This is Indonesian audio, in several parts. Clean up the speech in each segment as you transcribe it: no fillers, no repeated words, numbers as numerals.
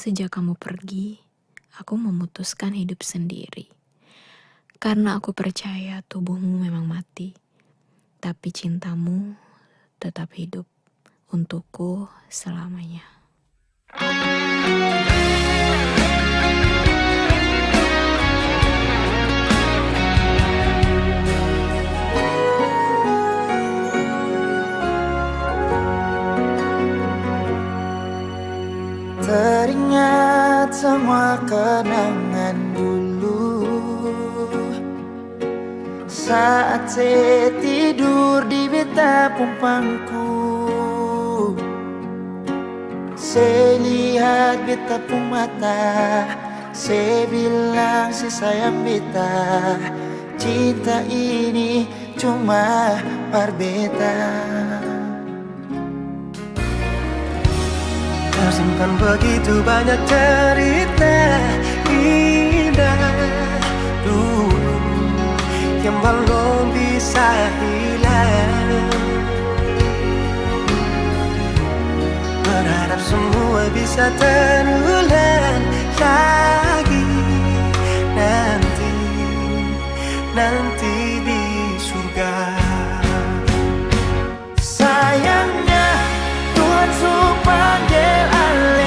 Sejak kamu pergi, aku memutuskan hidup sendiri. Karena aku percaya tubuhmu memang mati, tapi cintamu tetap hidup untukku selamanya. Teringat semua kenangan dulu saat saya tidur di beta pumpangku. Saya lihat beta pung mata, saya bilang si sayang beta, cinta ini cuma par beta. Tersimpan begitu banyak cerita indah dulu yang belum bisa hilang. Berharap semua bisa terulang lagi nanti di surga. Sayangnya Tuhan panggil alih.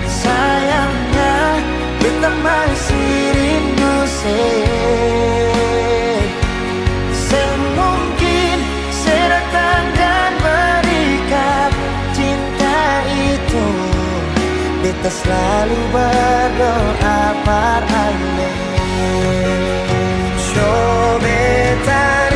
Sayangnya beta masih rindu semungkin saya datang dan berikan cinta itu. Beta selalu berdoa par alih. So beta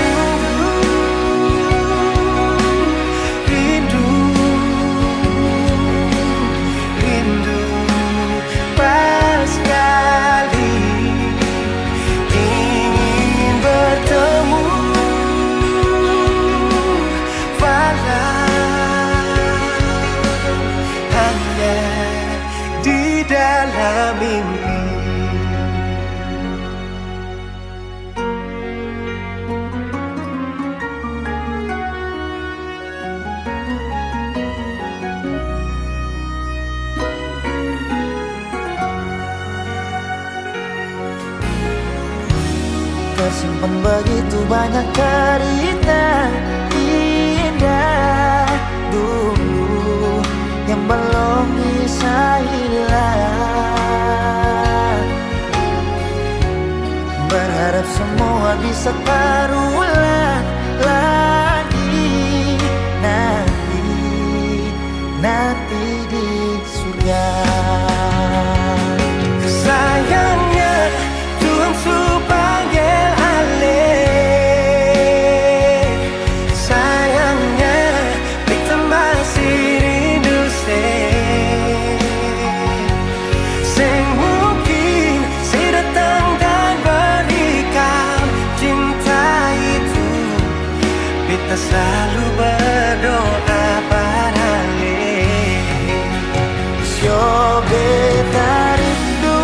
dalam mimpi. Tersimpan begitu banyak cerita indah dulu yang belum bisa hilang. Berharap semua bisa terulang lagi nanti di surga. Sayangnya Tuhan panggil alih. Sayangnya beta masih rindu semungkin saya datang dan berikan cinta itu. Beta selalu berdoa pada alih. Yo beta rindu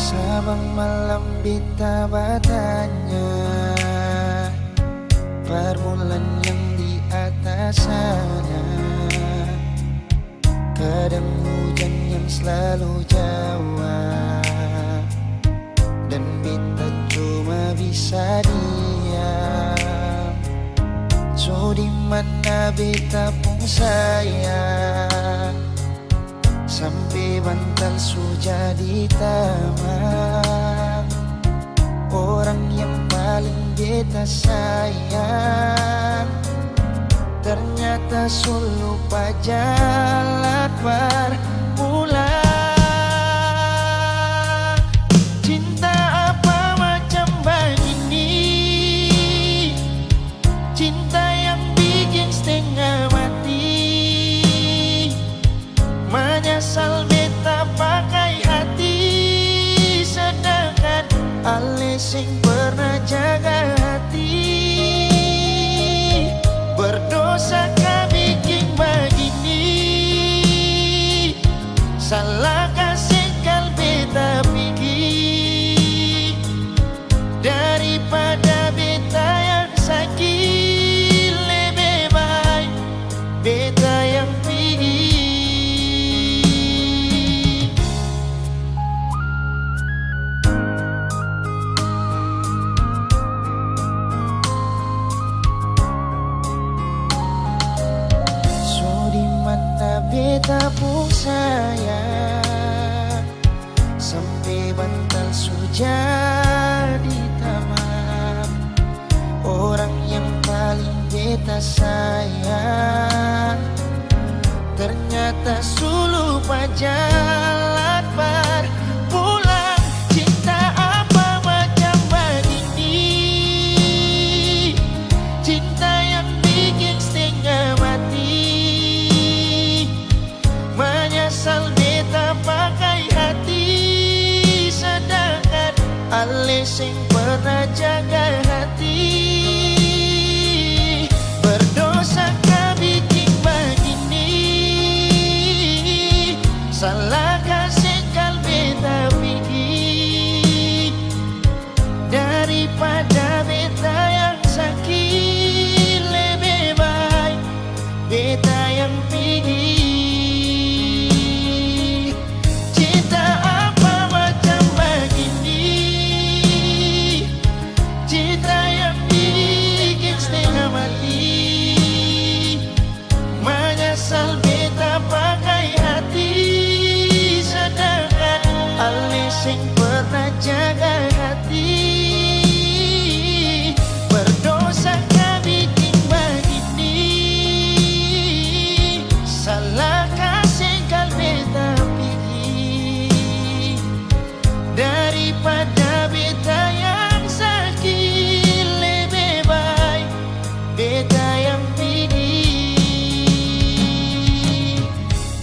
Sabang malam bita batanya, permulaan yang di atas sana. Kadang hujan yang selalu jauh, dan bita cuma bisa diam. So di mana bita pun sayang, sampai bantal sudah di taman. Orang yang paling beta sayang ternyata lupa jalan berpulang. Cinta apa macam begini, cinta yang bikin setengah mati. Menyesal beta pakai hati, sedangkan ale sing pernah jaga hati. Berdosa kah bikin begini, salah kasih kal beta pergi. Daripada beta yang sakit, lebih baik beta yang pergi. Beta pun sayang, sampai bantal sudah di taman. Orang yang paling beta sayang ternyata lupa jalan berpulang. Cinta apa macam begini, cinta yang bikin setengah mati. Menyesal beta pakai hati, sedangkan ale sing pernah jaga hati. Berdosa kah bikin begini, salah kasih kal beta pergi. Daripada beta yang sakit, lebih baik beta yang pergi. Menyesal beta pakai hati, sedangkan ale sing pernah jaga hati. Berdosa kah bikin begini, salah kasih kal beta pergi. Daripada beta yang sakit, lebih baik beta yang pergi.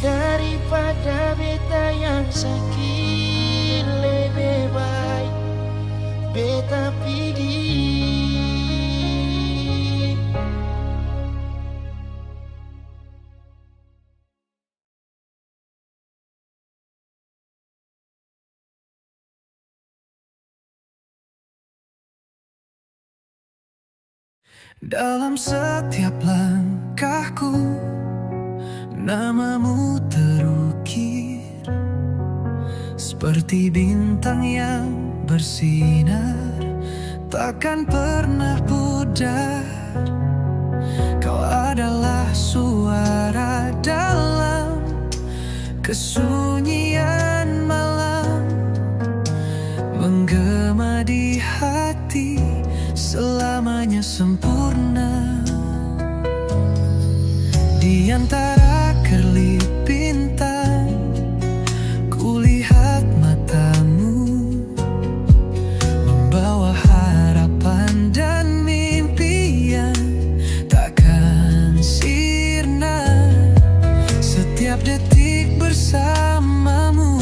Daripada beta yang sakit, lebih baik beta pergi. Dalam setiap langkahku, namamu terukir seperti bintang yang bersinar, takkan pernah pudar. Kau adalah suara dalam kesunyian malam, menggema di hati, selamanya sempurna. Di antara kerlip bintang, kulihat matamu, membawa harapan dan mimpi yang takkan sirna. Setiap detik bersamamu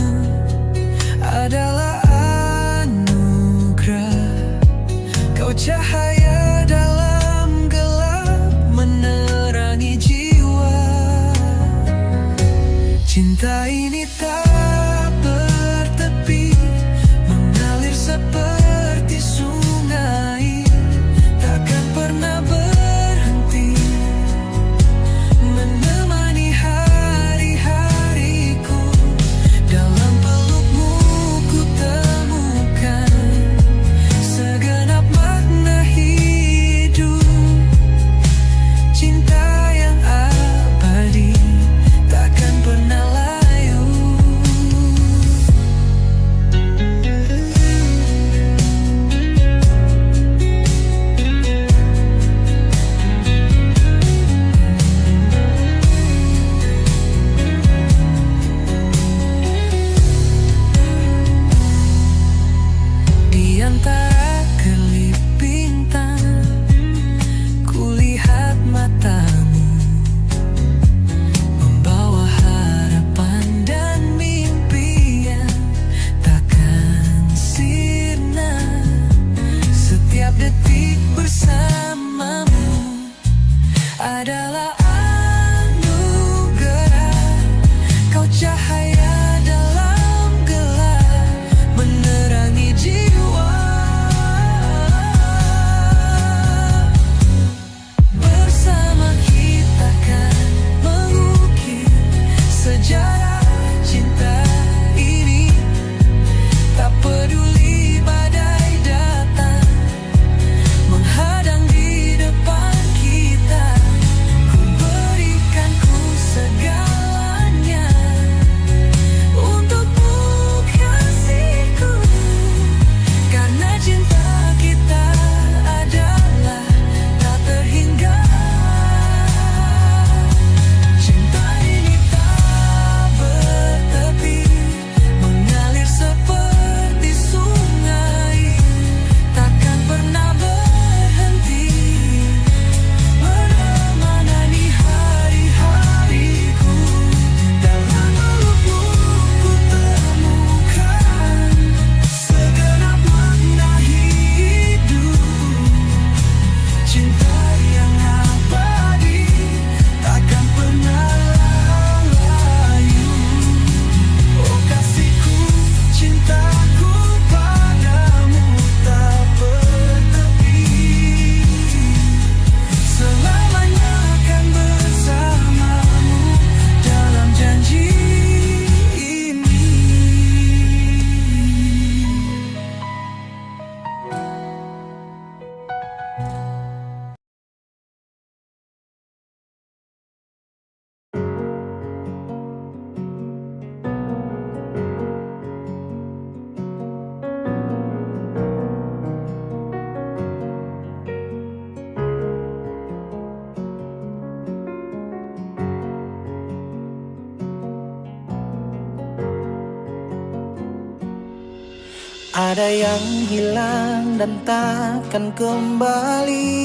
Ada yang hilang dan takkan kembali,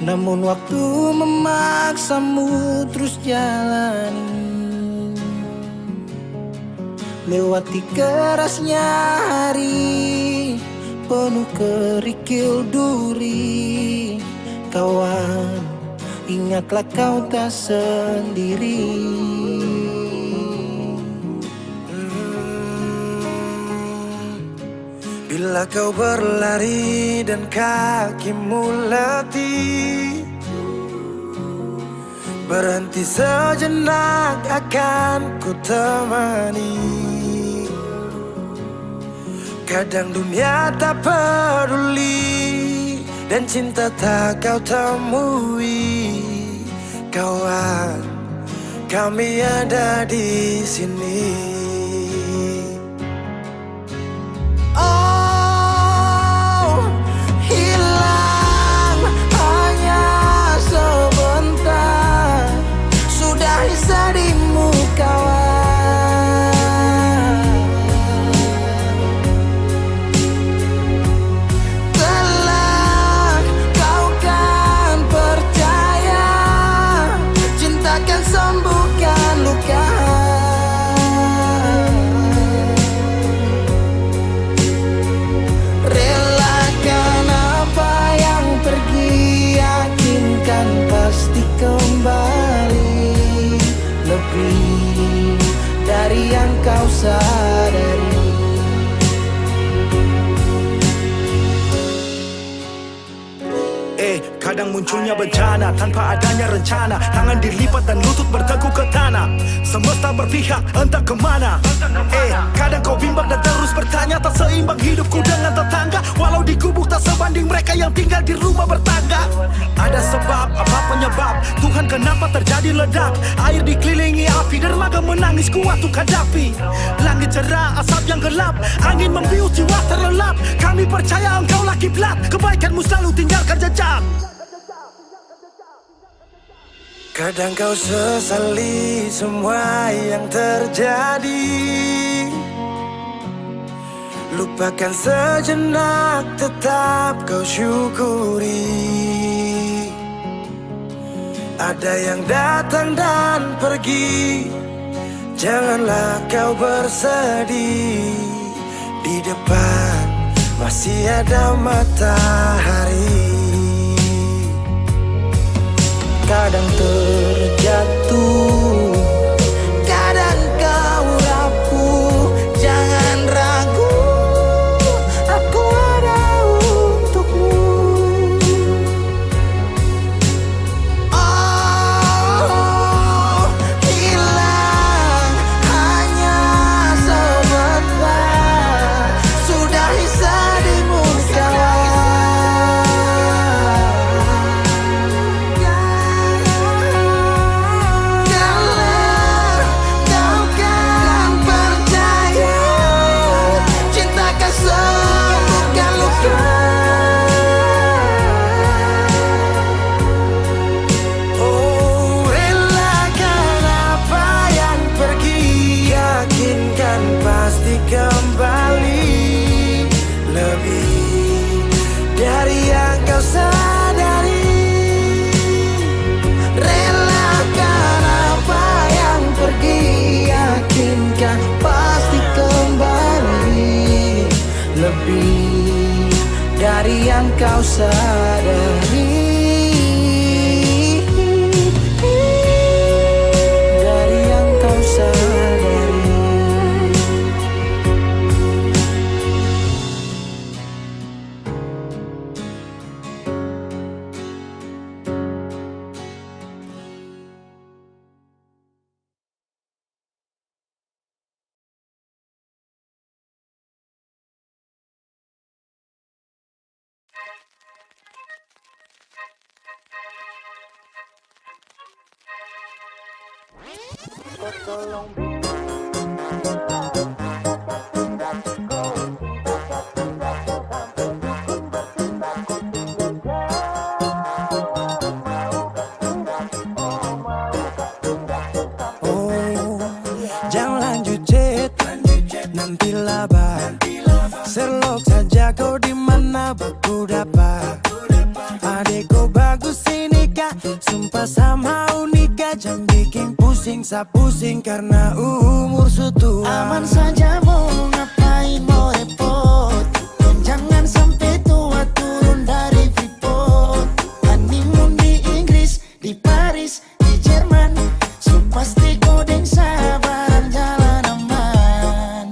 namun waktu memaksamu terus jalani. Lewati kerasnya hari penuh kerikil duri. Kawan, ingatlah kau tak sendiri. Bila kau berlari dan kakimu letih, berhenti sejenak akan ku temani. Kadang dunia tak peduli dan cinta tak kau temui. Kawan, kami ada di sini. Oh, hilang hanya sebentar, sudahi sedihmu kawan. Kelak kau kan percaya, cinta kan sembuhkan luka. Relakan apa yang pergi, yakinkan pasti kembali. Lebih dari yang kau sadari. Kadang munculnya bencana tanpa adanya rencana. Tangan dilipat dan lutut berteguk ke tanah. Semesta berpihak entah kemana. Kadang kau bimbang dan terus bertanya, tak seimbang hidupku dengan tetangga. Walau di gubuk tak sebanding mereka yang tinggal di rumah bertangga. Ada sebab, apa penyebab? Tuhan kenapa terjadi ledak? Air dikelilingi api, dermaga menangis kuat untuk hadapi. Langit cerah, asap yang gelap, angin membius jiwa terlelap. Kami percaya engkaulah kiblat, kebaikanmu selalu tinggalkan jejak. Kadang kau sesali semua yang terjadi, lupakan sejenak, tetap kau syukuri. Ada yang datang dan pergi, janganlah kau bersedih. Di depan masih ada matahari. Kadang terjatuh, kadang kau rapuh. Jangan ragu, aku ada untukmu. Oh, hilang hanya sebentar, sudahi sedihmu kawan. Kembali lebih dari yang kau sadari. Relakan apa yang pergi, yakinkan pasti kembali. Lebih dari yang kau sadari. Dari yang kau sadari. nanti laba. Serlok saja kau di mana aku dapat. Adekku bagus ini kak, sumpah sama unika. Jangan bikin pusing, sa pusing karena umur sutua. Aman saja mau ngapain mau repot. Dan jangan sampai tua turun dari Freeport. Honeymoon di Inggris, di Paris, di Jerman. So pasti kau deng sabaran jalan aman.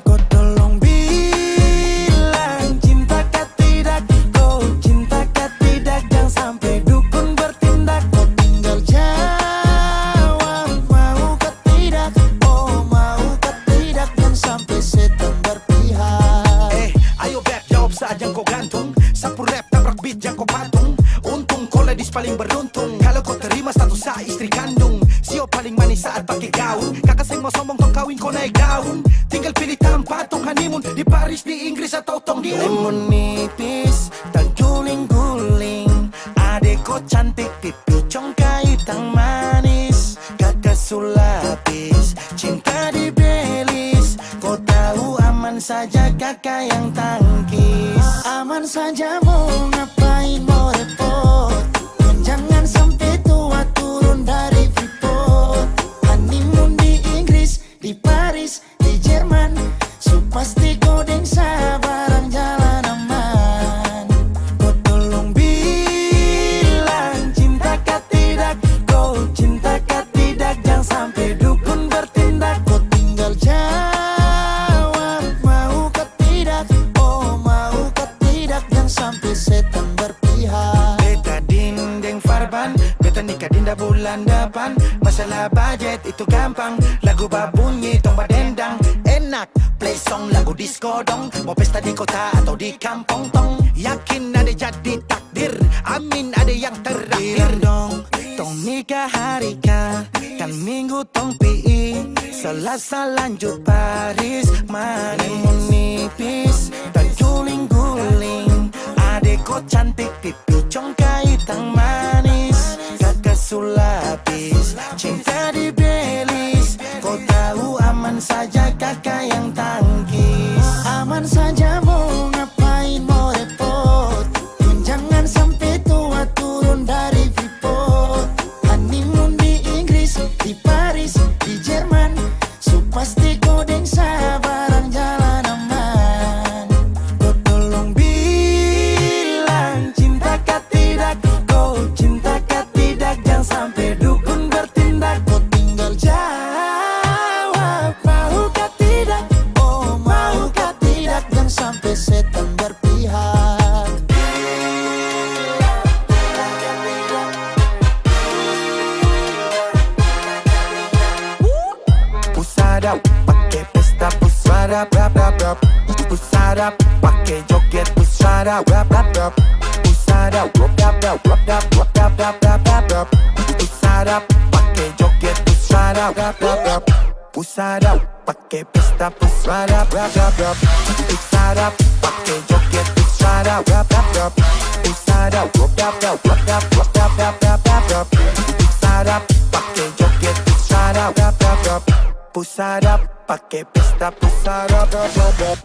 Kau tolong bilang cinta kah tidak. Kau cinta kah tidak. Jangan sampai dukun bertindak. Kau tinggal jawab mau kah tidak. Oh mau kah tidak. Dan sampai setan berpihak. Ayo beb jawab saja kau gantung. Sapu rap tabrak beat yang kau patung. Untung kau ladies paling beruntung. Kalau kau terima status sa istri kandung. Sio paling manis saat pakai gaun. Kakak seng mau sombong tong kawin kau naik daun. Tinggal pilih tempat tong honeymoon. Di Paris, di Inggris atau tong di Lemon nipis, tak guling-guling. Adek kau cantik, pipi congkai tang manis. Kakak sulapis, cinta di belis. Kau tahu aman saja kakak yang tangkis. Aman saja mau ngapain mau repot. Dan jangan sampai tua turun dari Freeport. Honeymoon di Inggris, di Paris, di Jerman. So pasti kau deng sabaran jalan aman. Kau tolong bilang cinta kah tidak. Kau cinta kah tidak. Jangan sampai dukun bertindak. Kau tinggal jawab mau kah tidak. Oh mau kah tidak. Jangan sampai setan berpihak. Beta dinding farban, beta nikah dinda bulan depan. Masalah budget itu gampang. Lagu babunyi tong badendang. enak. Play song lagu disco dong. Mau pesta di kota atau di kampung tong. Yakin ada jadi takdir. Amin ada yang terakhir. Bilang dong, tong nikah hari kah. Kan minggu tong PI. Selasa lanjut Paris. Lemon nipis, tak guling-guling. Adek kau cantik, pipi congkai tang manis. Kakak sulapis, cinta di belis. Kau tahu aman saja kakak yang tangkis. Aman saja mau ngapain mau repot. Dan jangan sampai tua turun dari Freeport. Honeymoon di Inggris, di Paris, di Jerman. So pasti kau deng sabaran jalan aman. Kau tolong bilang cinta kah tidak. Kau cinta kah tidak. Jangan sampai dukun bertindak. Kau tinggal jawab mau kah tidak. Oh mau kah tidak. Dan sampai setan berpihak. Pusada, pakai pesta pusada, rap rap rap. Pusada, pakai joget pusada, rap rap rap. Pusada, rap rap rap rap rap rap rap rap rap rap. Pusada, pakai joget pusada, rap rap rap. Pusada, pakai pesta pusada, rap rap rap. Pusada, pakai joget pusada, rap rap rap. Pusada, rap rap rap rap rap rap rap rap rap rap. Pusada, pakai joget pusada, rap rap rap. Pusada, pakai pesta pusada, rap rap rap.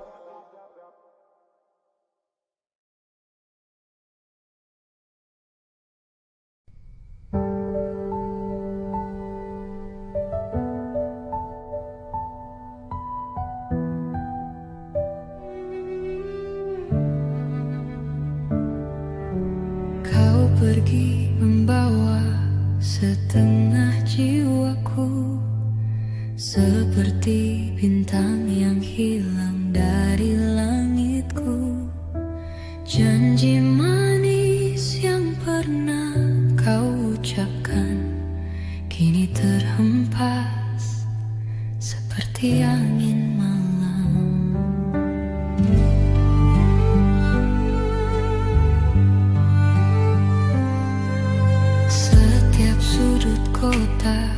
Kau pergi membawa setengah jiwaku, seperti bintang yang hilang dari langitku. Janji manis yang pernah kau ucapkan kini terhempas seperti angin malam. Setiap sudut kota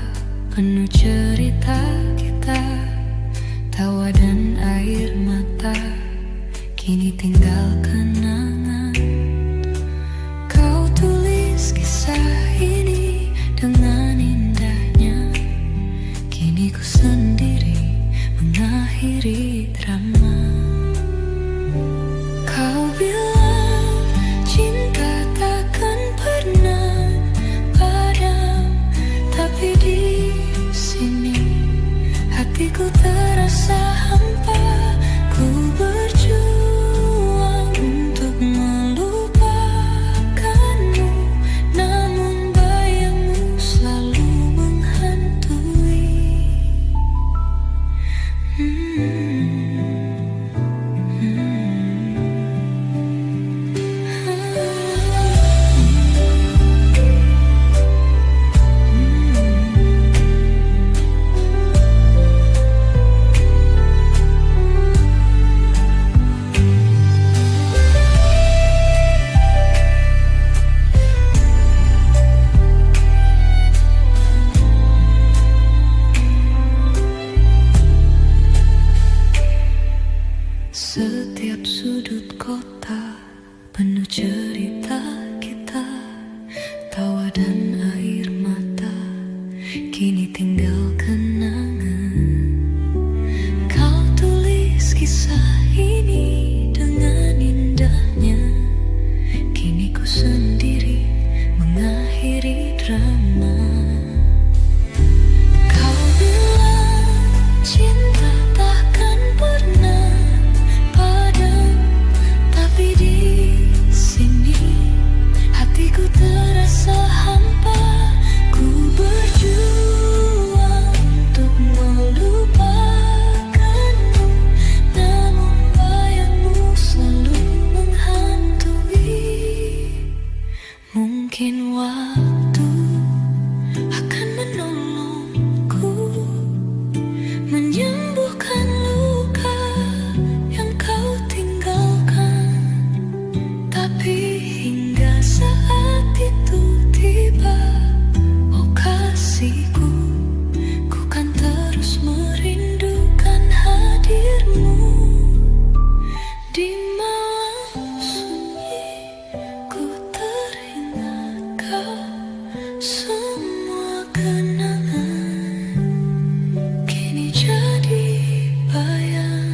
penuh cerita kita, tawa dan air mata kini tinggal kenangan. Kau tulis kisah ini dengan indahnya, kini ku sendiri mengakhiri hatiku terasa hampa. Ku berjuang untuk melupakanmu, namun bayangmu selalu menghantui. Setiap sudut kota penuh cerita kita, tawa dan air mata kini tinggal kenangan. Kau tulis kisah ini dengan indahnya, kini ku sendiri mengakhiri drama. Kau bilang cinta takkan pernah padam, tapi di sini hatiku terasa hampa. Ku berjuang untuk melupakanmu, namun bayangmu selalu menghantui. Mungkin waktu akan menolongku menyembuhkan luka yang kau tinggalkan, tapi hingga saat itu tiba, oh kasihku, ku kan terus merindukan hadirmu. Di malam sunyi ku teringat kau, semua kenangan kini jadi bayang.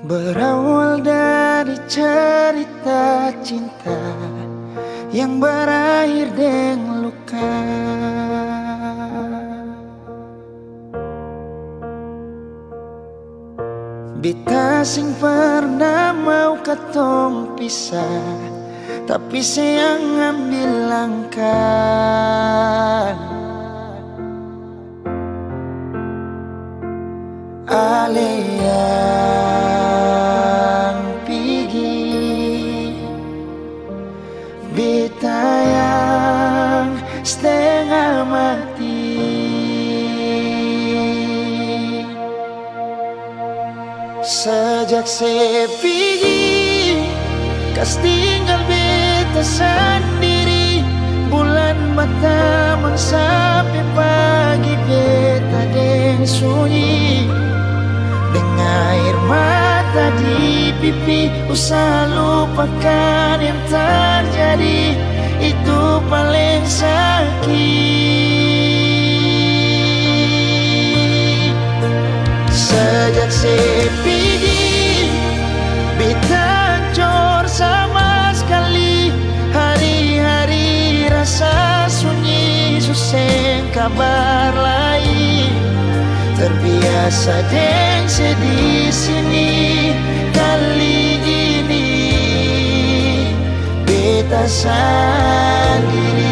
Berawal dari cerita cinta yang berakhir dengan luka. Beta sing pernah mau katong pisah, tapi sayang ambil langkah. Ale yang pergi, beta yang setengah mati. Sejak saya pergi, kas tinggal beta sendiri. Bulan berteman sampai pagi, beta deng sunyi. Dengan air mata di pipi, usaha lupakan yang terjadi. Itu paling sakit. Sejak saya pergi, beta hancur sama sekali. Hari-hari rasa sunyi, susah kabar lain. Terbiasa deng sedih sini, kali ini beta sendiri.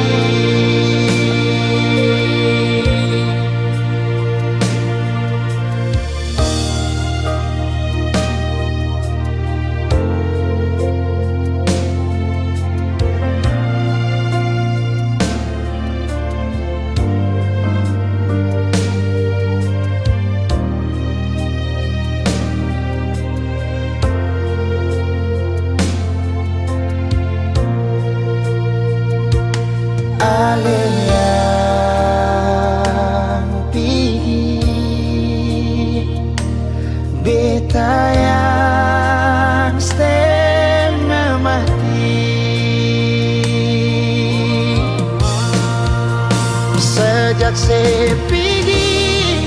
beta yang setengah mati. Sejak sepidi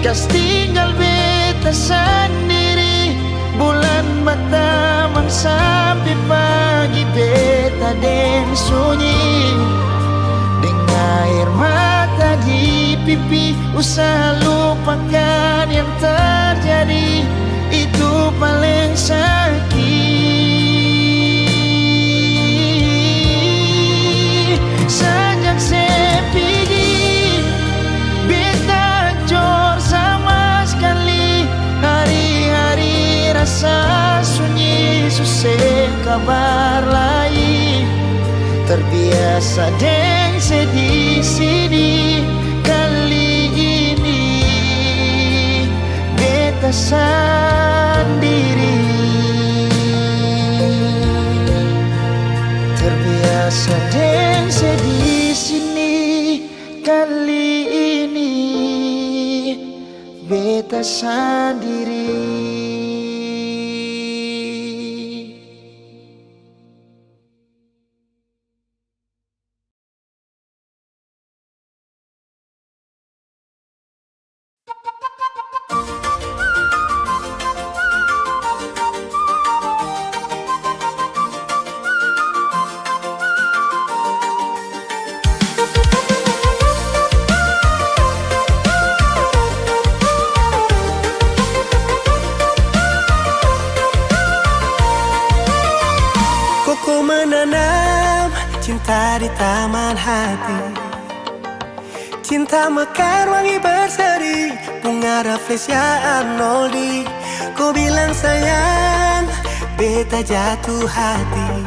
kas tinggal beta sendiri, bulan berteman sampai pagi beta den sunyi. Dengan air mata di pipi, usaha lupakan yang terjadi, itu paling sakit. Sejak sepidi beta jor sama sekali, hari-hari rasa sunyi, susah kabar lain. Terbiasa deng sedih sini, kali ini beta sendiri. Terbiasa deng sedih sini, kali ini beta sendiri. Koko menanam cinta di taman hati, cinta mekar wangi berseri, bunga rafflesia Arnoldi. Kau bilang sayang, beta jatuh hati,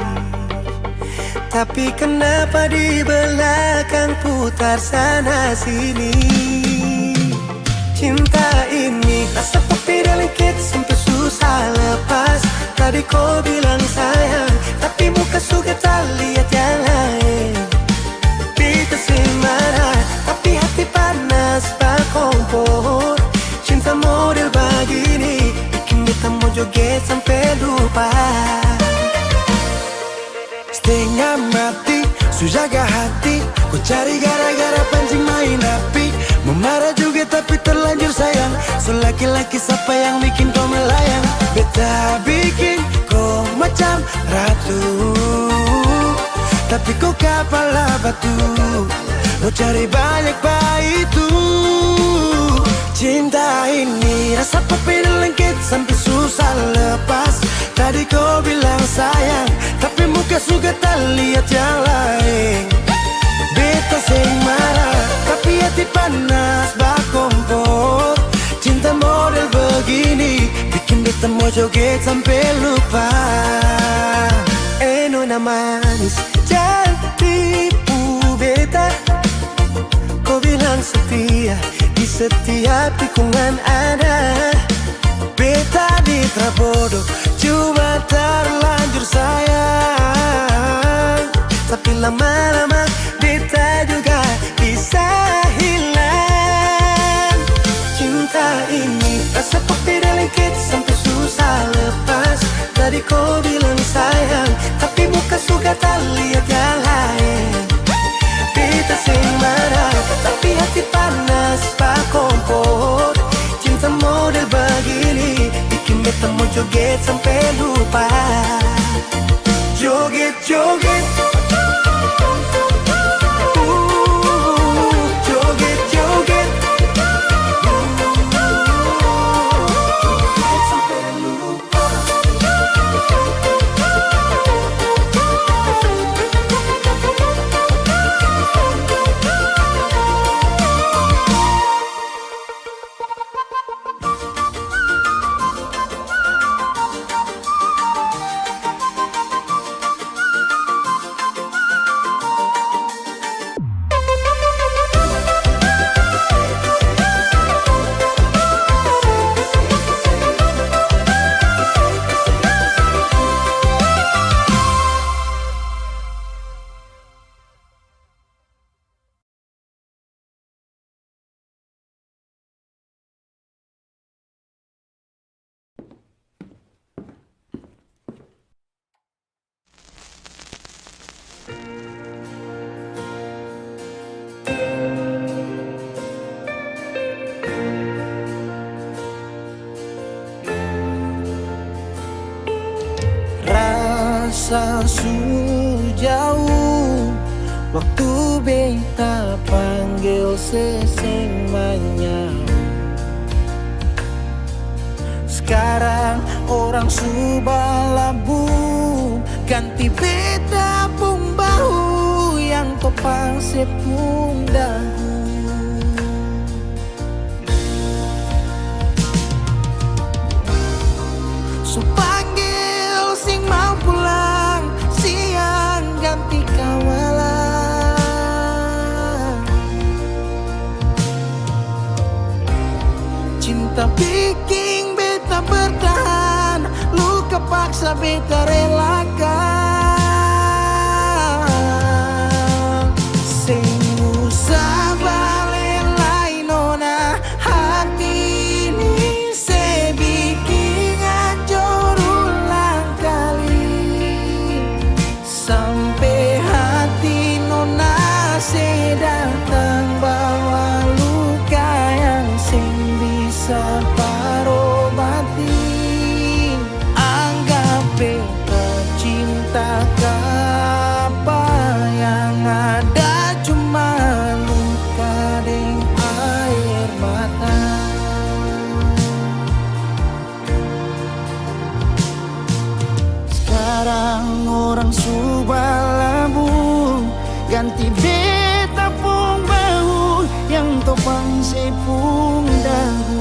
tapi kenapa di belakang putar sana sini. Cinta ini rasa kopi delicate sampai susah lepas. Tadi kau bilang sayang, tapi muka suka tak lihat yang lain. Beta sih marah, tapi hati panas bak kompor. Cinta model begini bikin beta mau joget sampai lupa. Setengah mati, sujaga hati, ku cari gara-gara pancing main api. Memarah juga tapi terlanjur sayang, so laki-laki siapa yang bikin kau melayang. Beta bikin kau macam ratu, tapi kau kepala batu. Mau cari banyak bayi itu. Cinta ini rasa kopi lengket sampai susah lepas. Tadi kau bilang sayang, tapi muka suka tak lihat yang lain. Beta sing marah, tapi hati panas bak kompor. Cinta model begini bikin beta mau joget sampai lupa. Nona manis, jangan tipu beta. Kau bilang setia, di setiap tikungan ada. Beta mitra bodoh, cuma terlanjur sayang. Tapi lama-lama beta juga bisa hilang. Cinta ini rasa kopi delicate sampai susah lepas. Tadi kau bilang sayang, tapi muka suka tak lihat yang lain. Beta sing marah, tapi hati panas bak kompor. Cinta model begini bikin beta mau joget sampai lupa. Joget, joget, joget, joget, joget sampai lupa. asa sujauh, waktu beta panggil seseng manyau. Sekarang orang subalabu, ganti beta pung bahu yang topang sepung dagu. So panggil sing mau pulang, siang ganti kawalan. Cinta bikin beta bertahan, luka paksa beta relakan. Sing usah balik lain nona, hati ini se bikin hancur ulang kali. Sampai hati nona se datang bawa luka yang sing bisa parobati. Anggap beta cinta apa yang ada cuma luka dan air mata. Sekarang orang subalabu, ganti beta pung bau yang topang sepung dagu.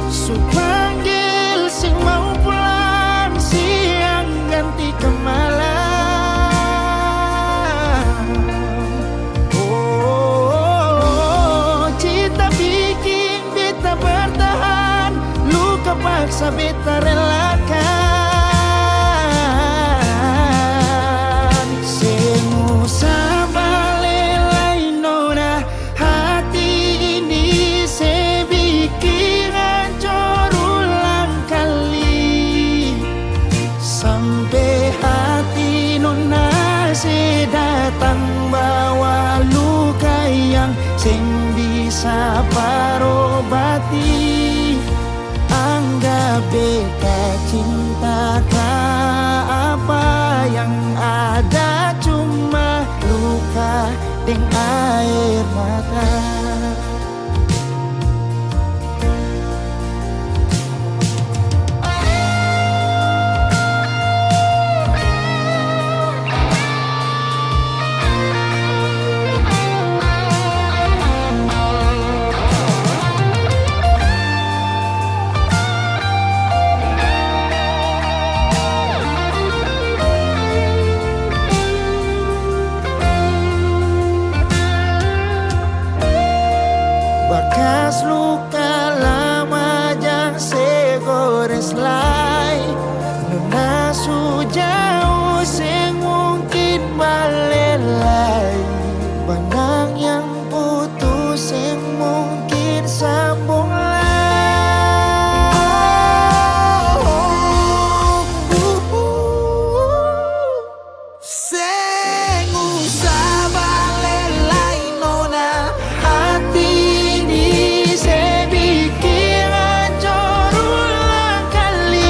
Supanggil sing mau pulang, siang ganti ke malam. Oh, cinta bikin beta bertahan, luka paksa beta relakan. Sing usah balik lain nona, hati ini se bikin hancur ulang kali. Sampai hati nona se datang bawa luka yang sing bisa parobati. Anggap beta cinta apa yang ada cuma luka dan air mata. Bekas luka lama yang segores lai, nona sujauh sing mungkin balelai. Benang yang putus sing mungkin sambung sing usah balik lain nona, hati ini se bikin hancur ulang kali.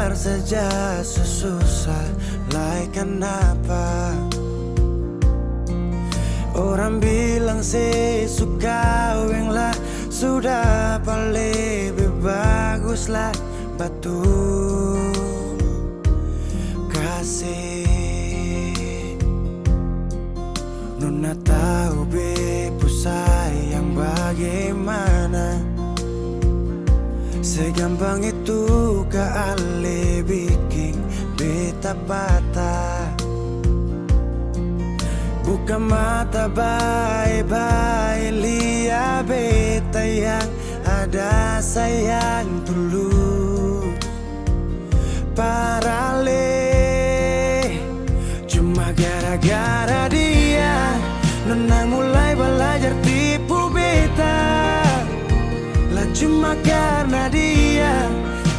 sabar saja susah lai kenapa. Orang bilang saya suka weng lah, sudah paling lebih bagus lah betul kasih. Nona tahu bepu sayang bagaimana, segampang itu kali bikin beta patah. Buka mata baik-baik, lihat beta yang ada sayang tulus. Parale cuma gara-gara dia, Nona mulai belajar tipu beta. Lah cuma karena dia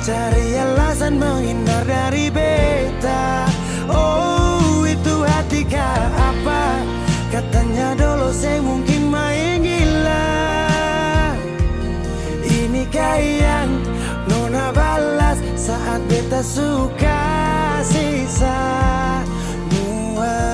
cari alasan menghindar dari beta. Oh itu hati kah apa? Katanya dulu saya mungkin main gila. Ini yang Nona balas saat beta suka sisa mua.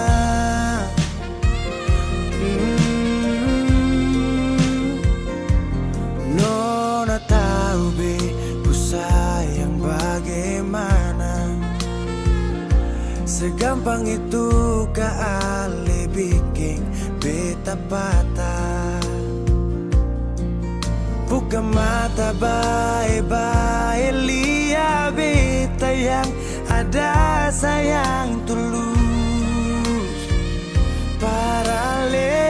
Nona tahu bepu sayang bagaimana, segampang itu kali bikin beta patah. Buka mata baik-baik, lihat beta yang ada sayang tulus. Parale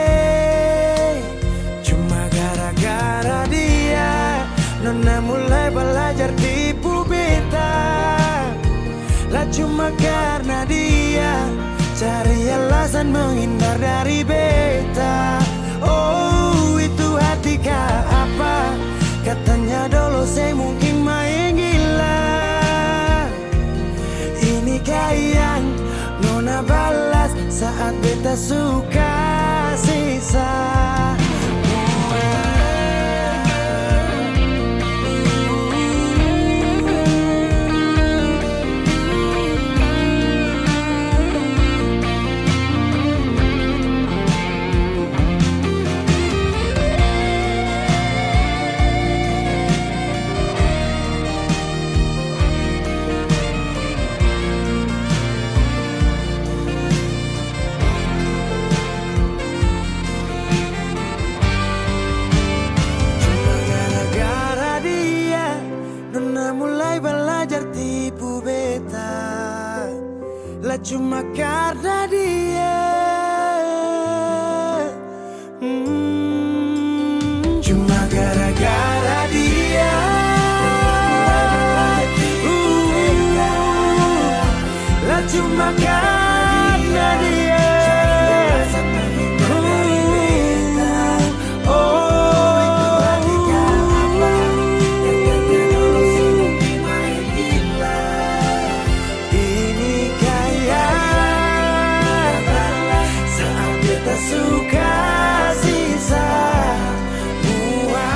cuma gara-gara dia, Nona mulai belajar tipu beta. Lah cuma karena dia cari alasan menghindar dari beta. Oh itu hati kah apa? Katanya dulu saya mungkin main gila. Ini yang Nona balas saat beta suka sisa. Lah cuma karena dia cuma gara-gara dia lah cuma karena dia suka sisa mua.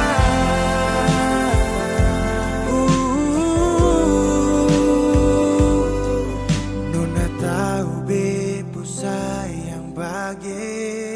Nona tahu bepu sayang bagaimana.